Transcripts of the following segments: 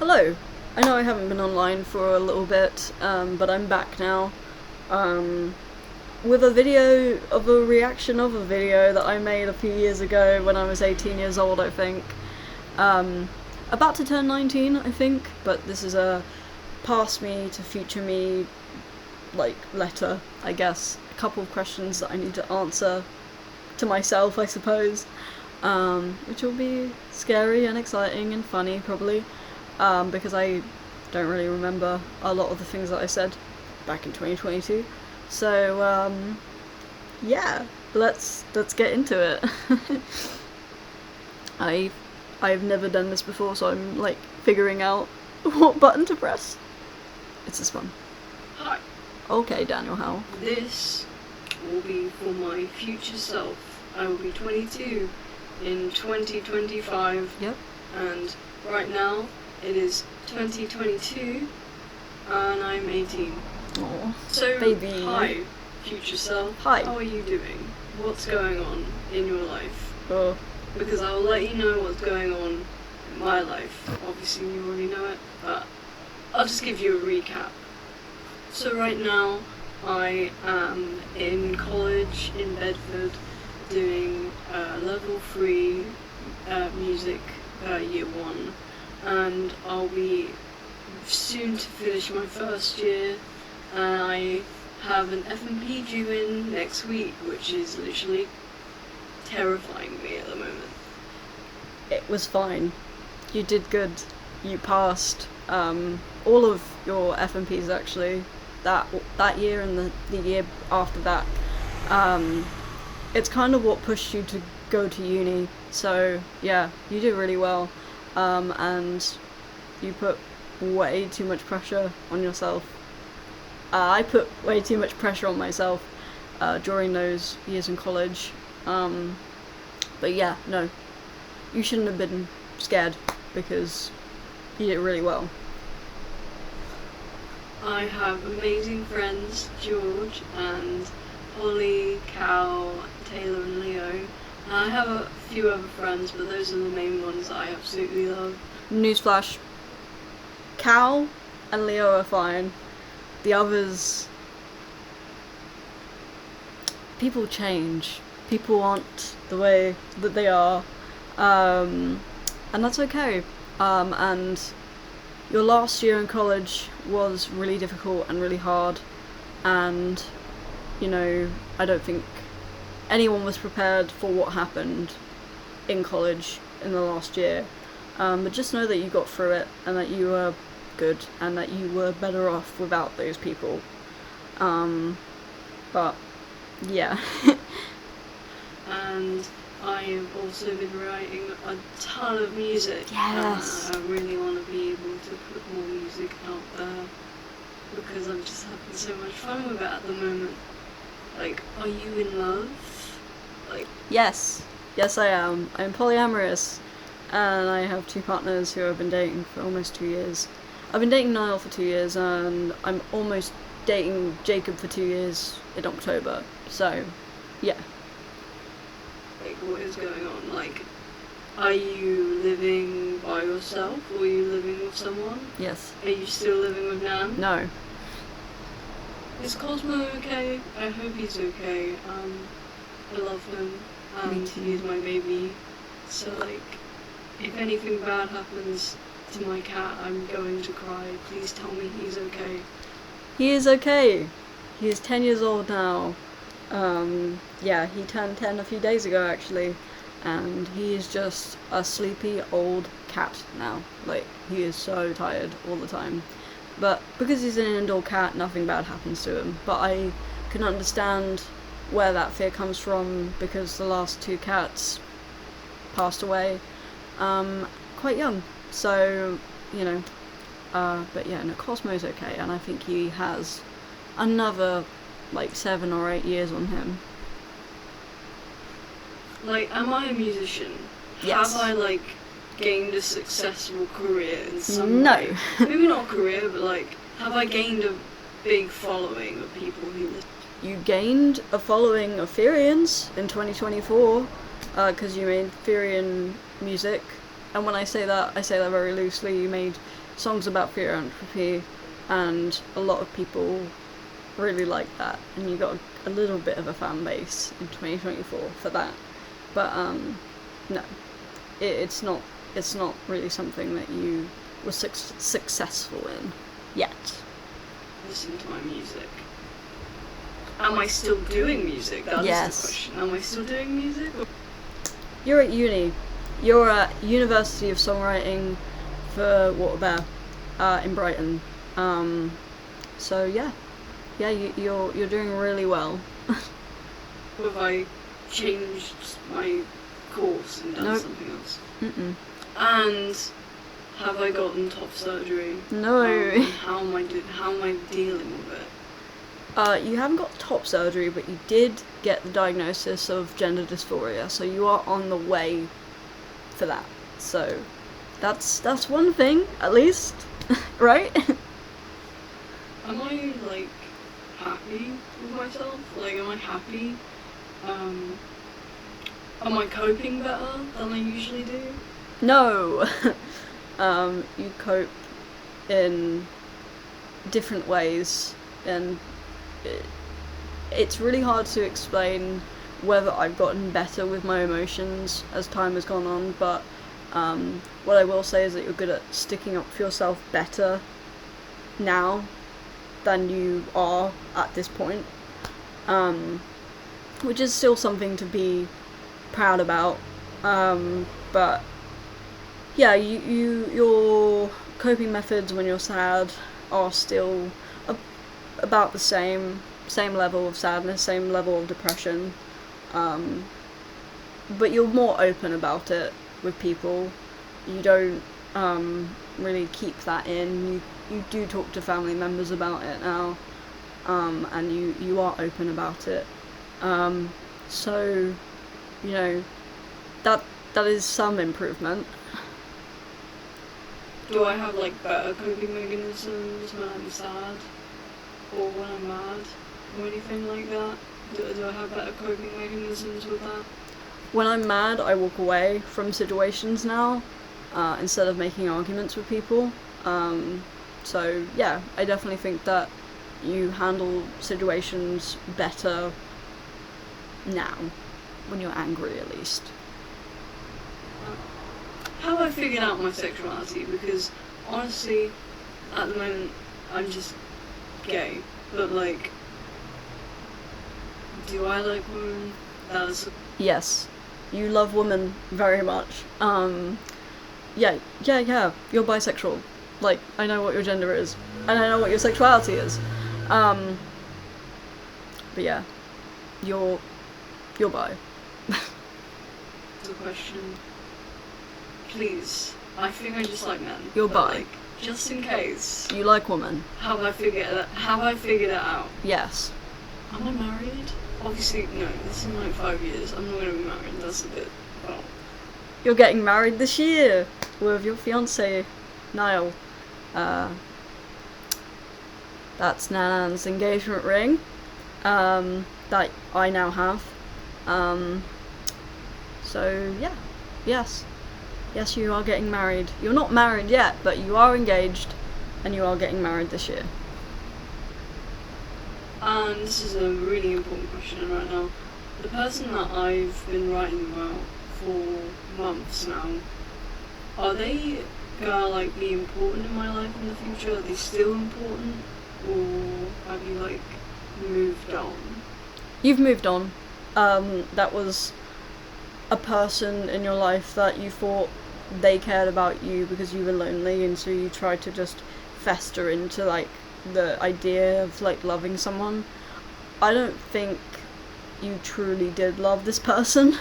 Hello. I know I haven't been online for a little bit, but I'm back now. Um, with a video of a reaction of a video that I made a few years ago when I was 18 years old, I think. Um, about to turn 19, I think, but this is a past me to future me, letter, I guess. A couple of questions that I need to answer to myself, I suppose. Which will be scary and exciting and funny, probably. Because I don't really remember a lot of the things that I said back in 2022. So, yeah, let's get into it. I've never done this before, so I'm figuring out what button to press. It's this one. Hi. Okay, Daniel Howell. This will be for my future self. I will be 22 in 2025. Yep. And right now it is 2022 and I'm 18. Aw, so, baby. Hi, future self. Hi. How are you doing? What's going on in your life? Oh. Because I'll let you know what's going on in my life. Obviously you already know it, but I'll just give you a recap. So right now I am in college in Bedford doing level 3 music year 1, and I'll be soon to finish my first year, and I have an FMP due in next week, which is literally terrifying me at the moment. It was fine. You did good. You passed all of your FMPs actually. That year and the year after that. It's kind of what pushed you to go to uni. So yeah, you did really well. And you put way too much pressure on yourself. I put way too much pressure on myself during those years in college. But yeah, no, you shouldn't have been scared because you did really well. I have amazing friends, George and Holly, Cal, Taylor and Leo. And I have a few other friends, but those are the main ones that I absolutely love. Newsflash, Cal and Leo are fine. The others, people change. People aren't the way that they are. And that's okay. And your last year in college was really difficult and really hard, and I don't think anyone was prepared for what happened in college in the last year, but just know that you got through it and that you were good and that you were better off without those people. But yeah. And I have also been writing a ton of music. Yes. I really want to be able to put more music out there because I'm just having so much fun with it at the moment. Are you in love? Yes I am. I'm polyamorous, and I have 2 partners who I've been dating for almost 2 years. I've been dating Niall for 2 years, and I'm almost dating Jacob for 2 years in October. So yeah. What is going on? Are you living by yourself or are you living with someone? Yes. Are you still living with Nan? No. Is Cosmo okay? I hope he's okay. I love him and he's my baby. So if anything bad happens to my cat, I'm going to cry. Please tell me he's okay. He is okay. He is 10 years old now. Yeah, he turned 10 a few days ago actually, and he is just a sleepy old cat now. He is so tired all the time. But because he's an indoor cat, nothing bad happens to him. But I can understand where that fear comes from because the last 2 cats passed away quite young. So, but yeah, no, Cosmo's okay, and I think he has another 7 or 8 years on him. Am I a musician? Yes. Have I gained a successful career in some No. way? Maybe not a career, but have I gained a big following of people who listen? You gained a following of Furians in 2024 because you made Furian music, and when I say that very loosely. You made songs about philanthropy, and a lot of people really like that, and you got a little bit of a fan base in 2024 for that. But no, it's not really something that you were successful in yet. Listen to my music. Am I still doing music? That Yes. is the question. Am I still doing music? You're at uni. You're at University of Songwriting for Waterbear in Brighton. So yeah, you're doing really well. Have I changed my course and done Nope. something else? Mm-mm. And have I gotten top surgery? No. And how am I dealing with it? You haven't got top surgery, but you did get the diagnosis of gender dysphoria, so you are on the way for that. So that's one thing, at least, right? Am I like happy with myself? Like, am I happy? Am I coping better than I usually do? No. You cope in different ways, and it's really hard to explain whether I've gotten better with my emotions as time has gone on, but what I will say is that you're good at sticking up for yourself better now than you are at this point, which is still something to be proud about, but yeah, your coping methods when you're sad are still about the same level of sadness, same level of depression, but you're more open about it with people. You don't really keep that in. You do talk to family members about it now, and you are open about it. So, you know, that is some improvement. Do I have like better coping mechanisms when I'm sad or when I'm mad or anything like that? Do I have better coping mechanisms with that? When I'm mad, I walk away from situations now, instead of making arguments with people. So yeah, I definitely think that you handle situations better now, when you're angry at least. How have I figured out my sexuality? Because honestly, at the moment, I'm just gay. But like, do I like women? Yes, you love women very much. Yeah, you're bisexual. Like, I know what your gender is, and I know what your sexuality is. But yeah, you're bi. The question. Please, I think I just like men. You're but, bi. Like, just in case. You like women. Have I figured it out? Yes. Am I married? Obviously, no. This is in like 5 years. I'm not gonna be married. That's a bit. Well. You're getting married this year with your fiance, Niall. That's Nan's engagement ring, that I now have. So yeah, yes, you are getting married. You're not married yet, but you are engaged, and you are getting married this year. And this is a really important question right now. The person that I've been writing about for months now, are they gonna like be important in my life in the future? Are they still important, or have you like moved on? You've moved on. That was a person in your life that you thought they cared about you because you were lonely, and so you tried to just fester into like the idea of like loving someone. I don't think you truly did love this person.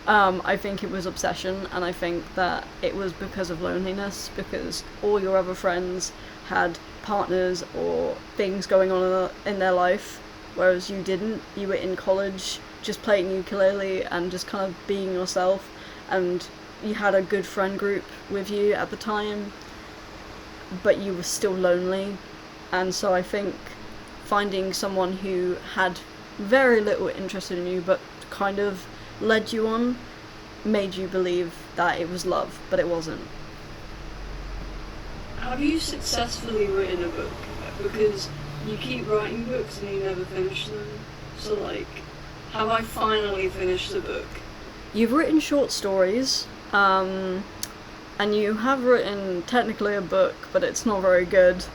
I think it was obsession, and I think that it was because of loneliness, because all your other friends had partners or things going on in their life, whereas you didn't. You were in college just playing ukulele and just kind of being yourself, and you had a good friend group with you at the time, but you were still lonely. And so I think finding someone who had very little interest in you but kind of led you on made you believe that it was love, but it wasn't. How have you successfully written a book? Because you keep writing books and you never finish them. So, like, have I finally finished the book? You've written short stories, and you have written technically a book, but it's not very good.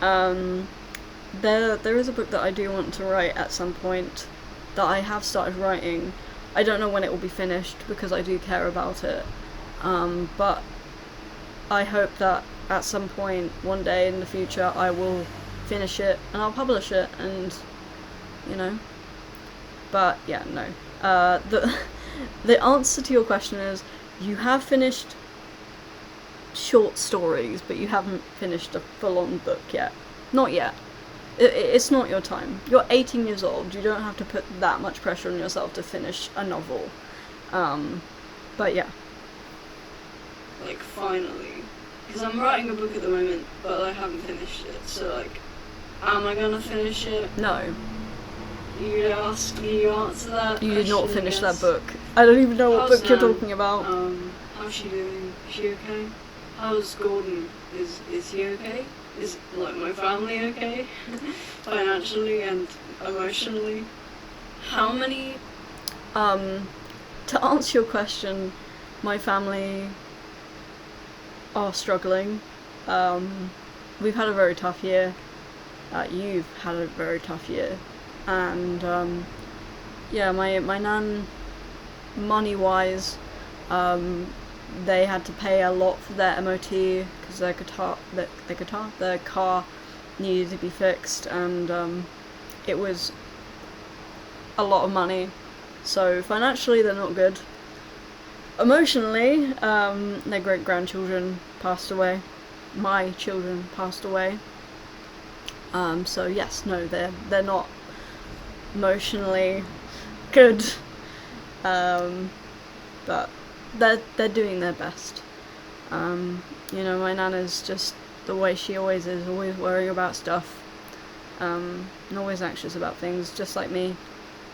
There is a book that I do want to write at some point that I have started writing. I don't know when it will be finished because I do care about it, but I hope that at some point, one day in the future, I will finish it and I'll publish it, and you know. But yeah, no. The answer to your question is you have finished short stories, but you haven't finished a full-on book yet. Not yet. It's not your time. You're 18 years old. You don't have to put that much pressure on yourself to finish a novel. But yeah. Like, finally. Because I'm writing a book at the moment, but I haven't finished it. So, like, am I gonna finish it? No. You answer that. You did not question, finish yes. that book. I don't even know what How's book you're Nan? talking about. How's she doing? Is she okay? How's Gordon? Is he okay? Is, like, my family okay? Financially and emotionally? How many? To answer your question, my family are struggling. We've had a very tough year. You've had a very tough year. And, yeah, my nan, money-wise, they had to pay a lot for their MOT because their car needed to be fixed, and it was a lot of money. So financially they're not good. Emotionally, their great-grandchildren passed away. My children passed away. So yes, no, they're not emotionally good. But they're doing their best. You know, my nana's just the way she always is, always worrying about stuff, and always anxious about things, just like me.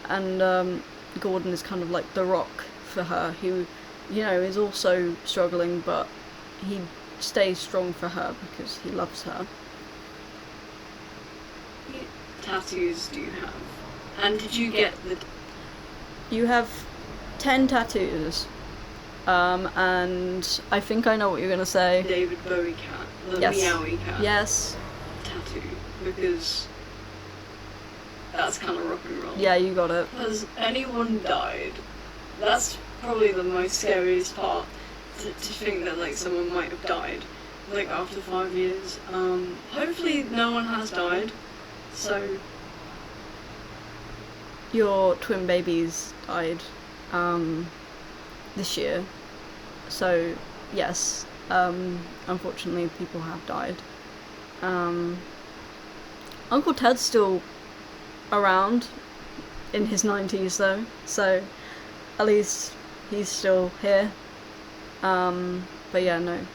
And Gordon is kind of like the rock for her, who, you know, is also struggling, but he stays strong for her because he loves her. What tattoos do you have? And did you get the... You have 10 tattoos. And I think I know what you're gonna say. David Bowie cat, the Yes. Meowie cat Yes. tattoo, because that's kind of rock and roll. Yeah, you got it. Has anyone died? That's probably the most scariest part, to think that, like, someone might have died, like, after 5 years. Hopefully no one has died, so... Your twin babies died, this year. So, yes, unfortunately people have died. Uncle Ted's still around in his 90s though, so at least he's still here. But yeah, no,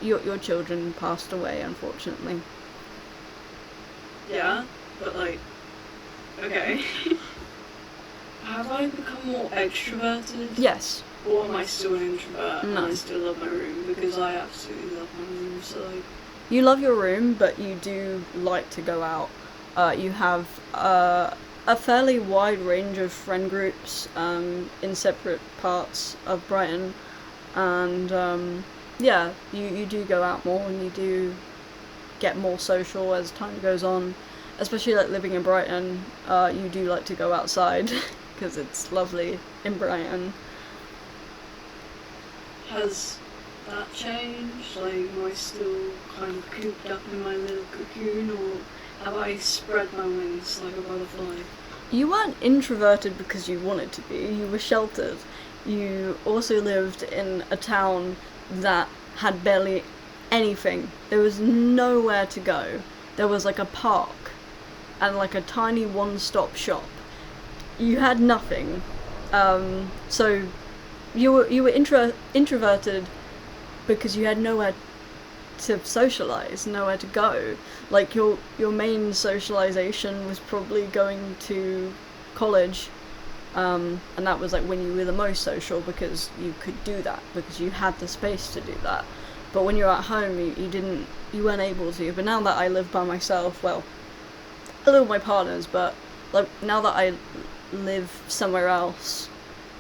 your children passed away, unfortunately. Yeah, but, like, okay. Have I become more extroverted? Yes. Or am I still an introvert and No. I still love my room? Because I absolutely love my room, so, like... You love your room, but you do like to go out. You have a fairly wide range of friend groups in separate parts of Brighton, and yeah, you do go out more and you do get more social as time goes on. Especially like living in Brighton, you do like to go outside because it's lovely in Brighton. Has that changed? Like, am I still kind of cooped up in my little cocoon, or have I spread my wings like a butterfly? You weren't introverted because you wanted to be, you were sheltered. You also lived in a town that had barely anything. There was nowhere to go. There was like a park and like a tiny one-stop shop. You had nothing. So you were introverted because you had nowhere to socialize, nowhere to go. Like your main socialization was probably going to college, and that was like when you were the most social because you could do that, because you had the space to do that. but when you're at home, you weren't able to. But now that I live by myself, well, I live with my partners, but like now that I live somewhere else,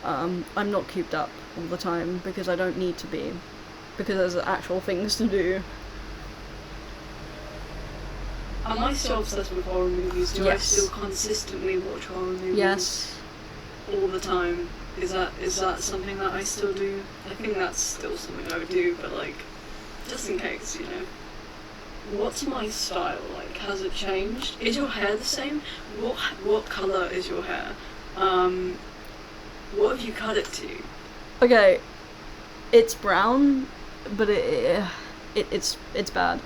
I'm not cooped up all the time because I don't need to be, because there's actual things to do. Am I still obsessed with horror movies? Do I Yes. still consistently watch horror movies? Yes. All the time? Is that something that I still do? I think that's still something I would do, but like, just in case, you know. What's my style like? Has it changed? Is your hair the same? What colour is your hair? What have you cut it to? Okay, it's brown, but it's bad.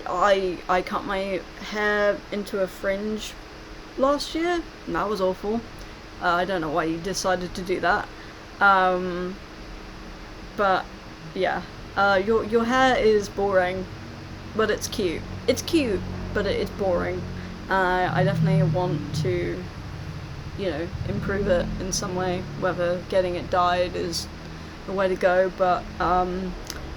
I cut my hair into a fringe last year, and that was awful. I don't know why you decided to do that. But yeah, your hair is boring, but it's cute. It's cute, but it's boring. I definitely want to, you know, improve it in some way. Whether getting it dyed is the way to go, but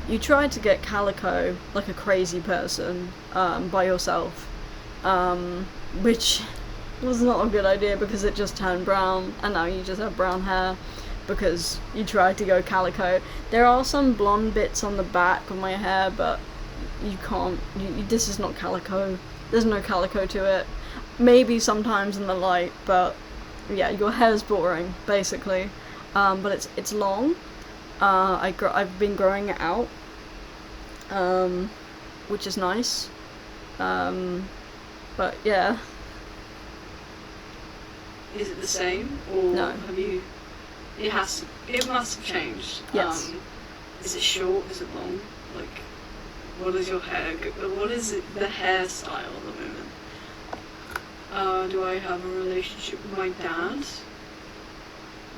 you tried to get calico like a crazy person by yourself, which was not a good idea because it just turned brown, and now you just have brown hair because you tried to go calico. There are some blonde bits on the back of my hair, but you can't. This is not calico. There's no calico to it. Maybe sometimes in the light, but yeah, your hair's boring basically. But it's long. I've been growing it out, which is nice. But yeah. Is it the same, or No. have you? It must have changed. Yes. Is it short? Is it long? Like, what is your hair? What is the hairstyle at the moment? Do I have a relationship with my dad?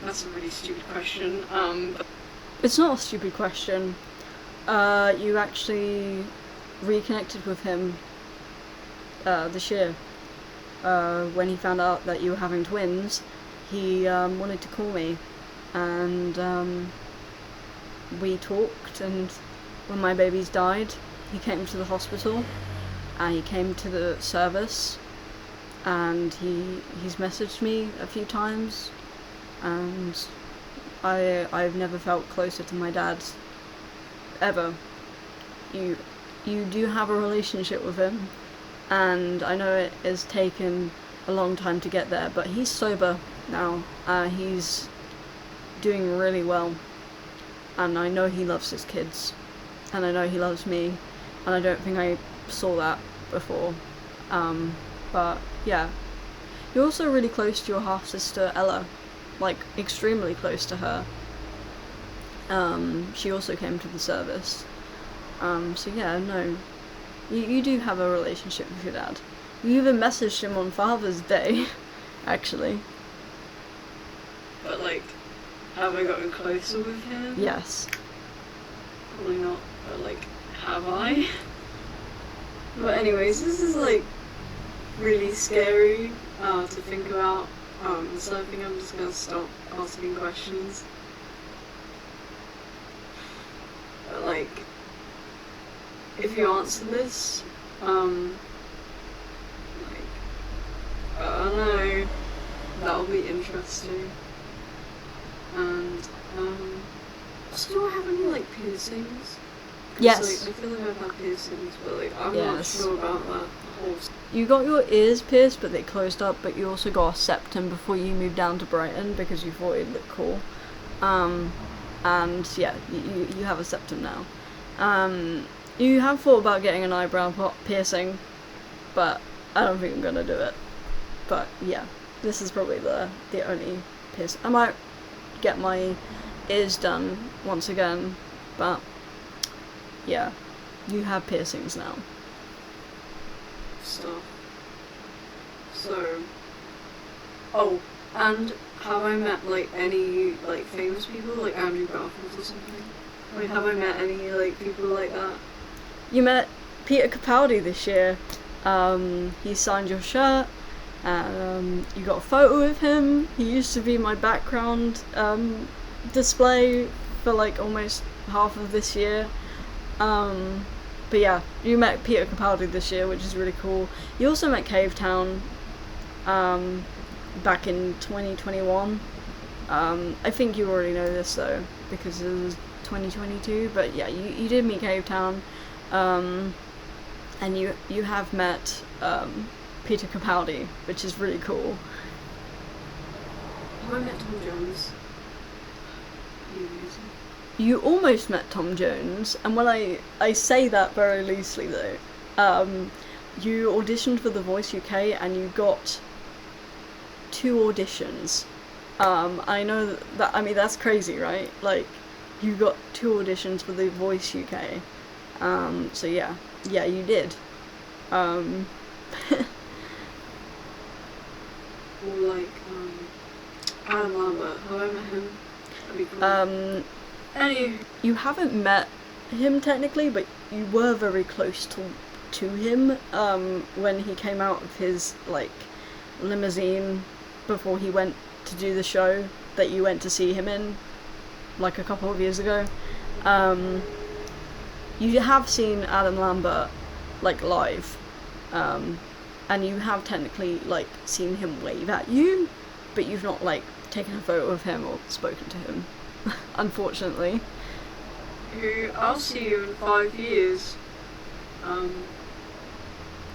That's a really stupid question. It's not a stupid question. You actually reconnected with him this year. When he found out that you were having twins, he wanted to call me, and we talked, and when my babies died, he came to the hospital, and he came to the service, and he's messaged me a few times, and I've never felt closer to my dad ever. You do have a relationship with him, and I know it has taken a long time to get there, but he's sober now. He's doing really well, and I know he loves his kids, and I know he loves me, and I don't think I saw that before. But yeah, you're also really close to your half sister Ella, like extremely close to her. She also came to the service. So yeah, no, you do have a relationship with your dad. You even messaged him on Father's Day, actually. But like, have I gotten closer with him? Yes. Probably not. But like, have I? But anyways, this is like really scary to think about. So I think I'm just gonna stop asking questions. But like, if you answer this, like, I don't know, that'll be interesting. And so do I have any like piercings? 'Cause, Yes. Like, I feel like I've had piercings, but like I'm not Yes. sure about that whole. You got your ears pierced, but they closed up, but you also got a septum before you moved down to Brighton because you thought it'd look cool. And yeah, you have a septum now. You have thought about getting an eyebrow piercing, but I don't think I'm gonna do it. But yeah, this is probably the only piercing. I might get my ears done once again, but yeah, you have piercings now. Stuff. So, oh, and have I met like any like famous people, like Andrew Garfield or something? Like, have I met any like people like that? You met Peter Capaldi this year. He signed your shirt, and you got a photo of him. He used to be my background display for like almost half of this year. But yeah, you met Peter Capaldi this year, which is really cool. You also met Cavetown back in 2021. I think you already know this though, because it was 2022, but yeah, you did meet Cavetown, and you have met Peter Capaldi, which is really cool. I met Tom Jones. You almost met Tom Jones, and when I say that very loosely though, you auditioned for The Voice UK and you got 2 auditions. I know that, I mean, that's crazy, right? Like, you got 2 auditions for The Voice UK. So yeah, you did. Or like, Adam Lambert, how I met him. That'd be cool. You haven't met him technically, but you were very close to him when he came out of his like limousine before he went to do the show that you went to see him in like a couple of years ago. You have seen Adam Lambert like live, and you have technically like seen him wave at you, but you've not like taken a photo of him or spoken to him. Unfortunately. I'll see you in 5 years.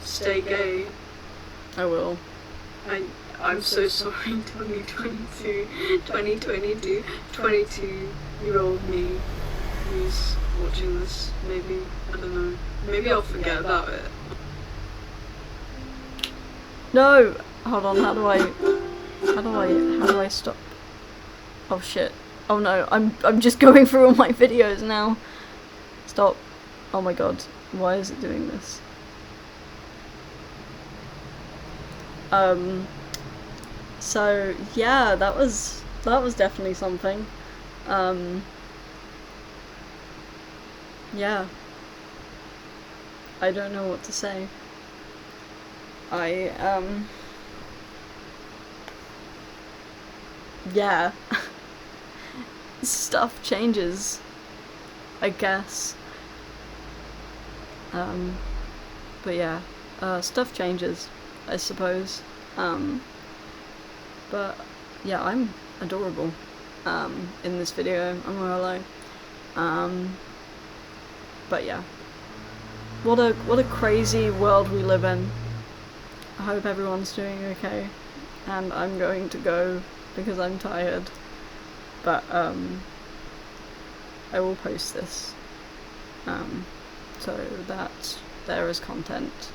Stay gay. I will. I'm so sorry, 22-year-old me who's watching this. Maybe, I don't know. Maybe I'll forget about it. No! Hold on, how do I stop? Oh shit. Oh no, I'm just going through all my videos now. Stop. Oh my god, why is it doing this? So yeah, that was definitely something. Yeah. I don't know what to say. Yeah. Stuff changes, I guess. But yeah, stuff changes, I suppose. But yeah, I'm adorable in this video, I'm not gonna lie. But yeah, what a crazy world we live in. I hope everyone's doing okay, and I'm going to go because I'm tired. But I will post this so that there is content